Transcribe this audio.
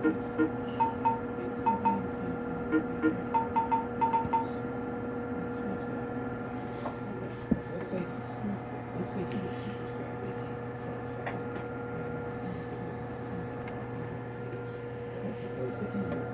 Let's say he was super savvy for a second. And suppose that he